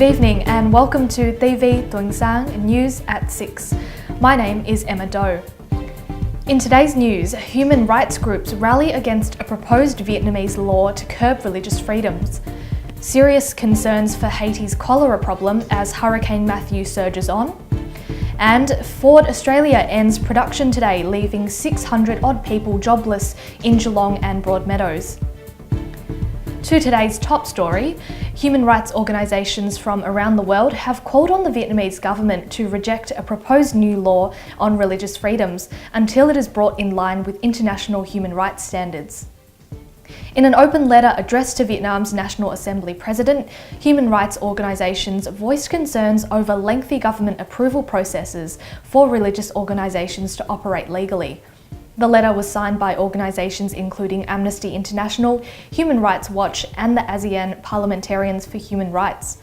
Good evening and welcome to TiVi Tuan-san News at 6. My name is Emma Doe. In today's news, human rights groups rally against a proposed Vietnamese law to curb religious freedoms. Serious concerns for Haiti's cholera problem as Hurricane Matthew surges on. And Ford Australia ends production today, leaving 600-odd people jobless in Geelong and Broadmeadows. To today's top story, human rights organisations from around the world have called on the Vietnamese government to reject a proposed new law on religious freedoms until it is brought in line with international human rights standards. In an open letter addressed to Vietnam's National Assembly President, human rights organisations voiced concerns over lengthy government approval processes for religious organisations to operate legally. The letter was signed by organisations including Amnesty International, Human Rights Watch and the ASEAN Parliamentarians for Human Rights.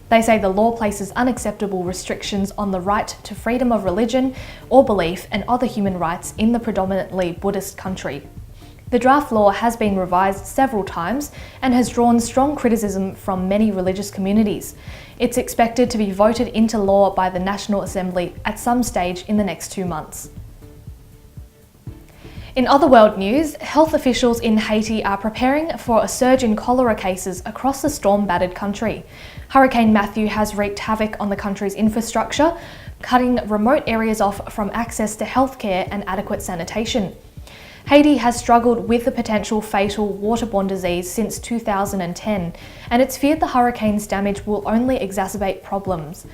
They say the law places unacceptable restrictions on the right to freedom of religion or belief and other human rights in the predominantly Buddhist country. The draft law has been revised several times and has drawn strong criticism from many religious communities. It's expected to be voted into law by the National Assembly at some stage in the next 2 months. In other world news, health officials in Haiti are preparing for a surge in cholera cases across the storm-battered country. Hurricane Matthew has wreaked havoc on the country's infrastructure, cutting remote areas off from access to healthcare and adequate sanitation. Haiti has struggled with the potential fatal waterborne disease since 2010, and it's feared the hurricane's damage will only exacerbate problems.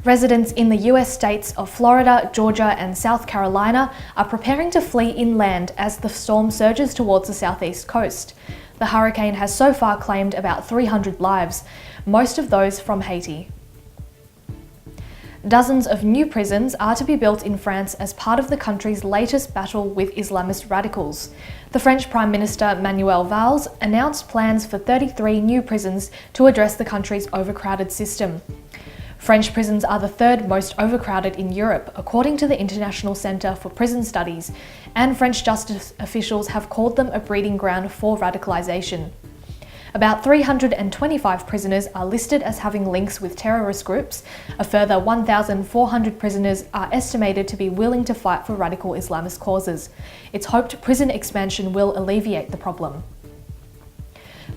Residents in the US states of Florida, Georgia and South Carolina are preparing to flee inland as the storm surges towards the southeast coast. The hurricane has so far claimed about 300 lives, most of those from Haiti. Dozens of new prisons are to be built in France as part of the country's latest battle with Islamist radicals. The French Prime Minister Manuel Valls announced plans for 33 new prisons to address the country's overcrowded system. French prisons are the third most overcrowded in Europe, according to the International Centre for Prison Studies, and French justice officials have called them a breeding ground for radicalisation. About 325 prisoners are listed as having links with terrorist groups. A further 1,400 prisoners are estimated to be willing to fight for radical Islamist causes. It's hoped prison expansion will alleviate the problem.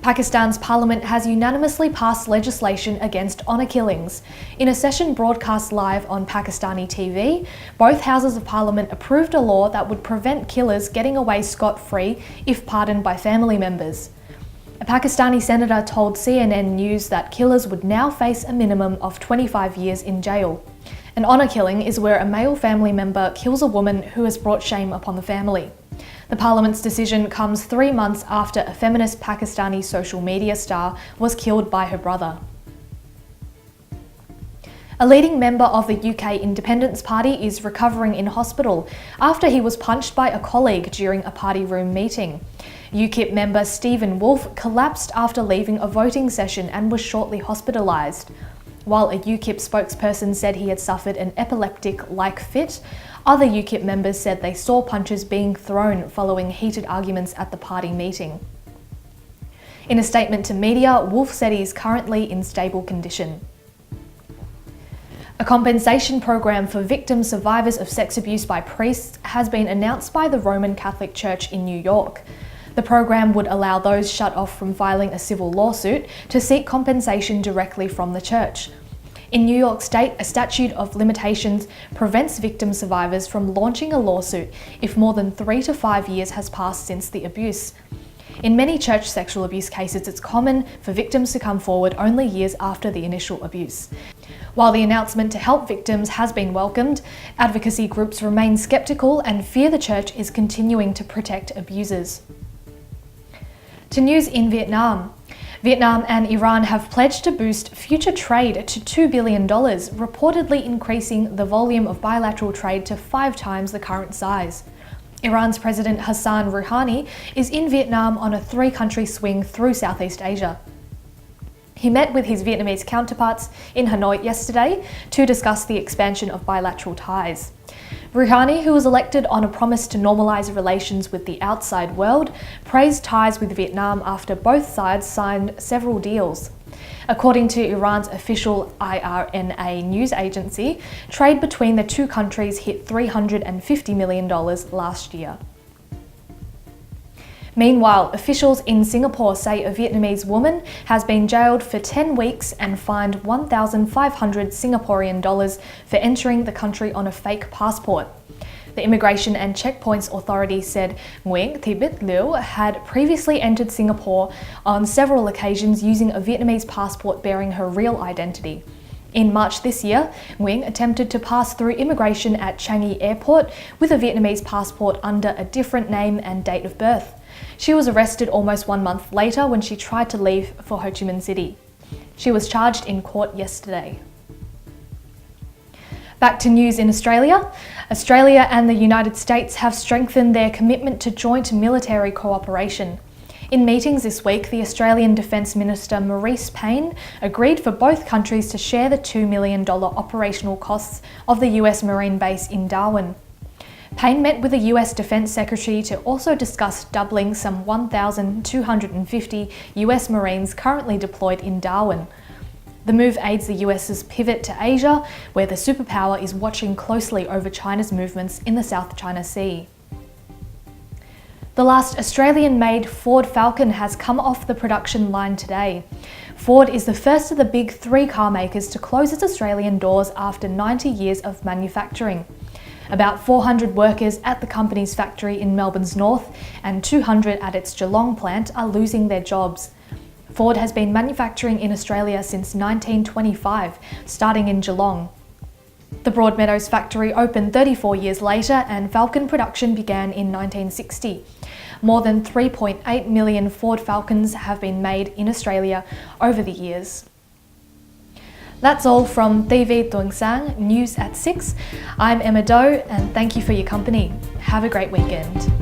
Pakistan's parliament has unanimously passed legislation against honour killings. In a session broadcast live on Pakistani TV, both houses of parliament approved a law that would prevent killers getting away scot-free if pardoned by family members. A Pakistani senator told CNN News that killers would now face a minimum of 25 years in jail. An honour killing is where a male family member kills a woman who has brought shame upon the family. The Parliament's decision comes 3 months after a feminist Pakistani social media star was killed by her brother. A leading member of the UK Independence Party is recovering in hospital after he was punched by a colleague during a party room meeting. UKIP member Stephen Wolfe collapsed after leaving a voting session and was shortly hospitalised. While a UKIP spokesperson said he had suffered an epileptic-like fit, other UKIP members said they saw punches being thrown following heated arguments at the party meeting. In a statement to media, Wolfe said he is currently in stable condition. A compensation program for victim survivors of sex abuse by priests has been announced by the Roman Catholic Church in New York. The program would allow those shut off from filing a civil lawsuit to seek compensation directly from the church. In New York State, a statute of limitations prevents victim survivors from launching a lawsuit if more than 3 to 5 years has passed since the abuse. In many church sexual abuse cases, it's common for victims to come forward only years after the initial abuse. While the announcement to help victims has been welcomed, advocacy groups remain sceptical and fear the church is continuing to protect abusers. To news in Vietnam. Vietnam and Iran have pledged to boost future trade to $2 billion, reportedly increasing the volume of bilateral trade to 5 times the current size. Iran's President Hassan Rouhani is in Vietnam on a 3-country swing through Southeast Asia. He met with his Vietnamese counterparts in Hanoi yesterday to discuss the expansion of bilateral ties. Rouhani, who was elected on a promise to normalise relations with the outside world, praised ties with Vietnam after both sides signed several deals. According to Iran's official IRNA news agency, trade between the two countries hit $350 million last year. Meanwhile, officials in Singapore say a Vietnamese woman has been jailed for 10 weeks and fined 1,500 Singaporean dollars for entering the country on a fake passport. The Immigration and Checkpoints Authority said Nguyen Thị Bích Liu had previously entered Singapore on several occasions using a Vietnamese passport bearing her real identity. In March this year, Nguyen attempted to pass through immigration at Changi Airport with a Vietnamese passport under a different name and date of birth. She was arrested almost 1 month later when she tried to leave for Ho Chi Minh City. She was charged in court yesterday. Back to news in Australia. Australia and the United States have strengthened their commitment to joint military cooperation. In meetings this week, the Australian Defence Minister Marise Payne agreed for both countries to share the $2 million operational costs of the US Marine base in Darwin. Payne met with the US Defence Secretary to also discuss doubling some 1,250 US Marines currently deployed in Darwin. The move aids the US's pivot to Asia, where the superpower is watching closely over China's movements in the South China Sea. The last Australian-made Ford Falcon has come off the production line today. Ford is the first of the big 3 car makers to close its Australian doors after 90 years of manufacturing. About 400 workers at the company's factory in Melbourne's north and 200 at its Geelong plant are losing their jobs. Ford has been manufacturing in Australia since 1925, starting in Geelong. The Broadmeadows factory opened 34 years later and Falcon production began in 1960. More than 3.8 million Ford Falcons have been made in Australia over the years. That's all from TiVi Tuan-san, News at 6. I'm Emma Doe and thank you for your company. Have a great weekend.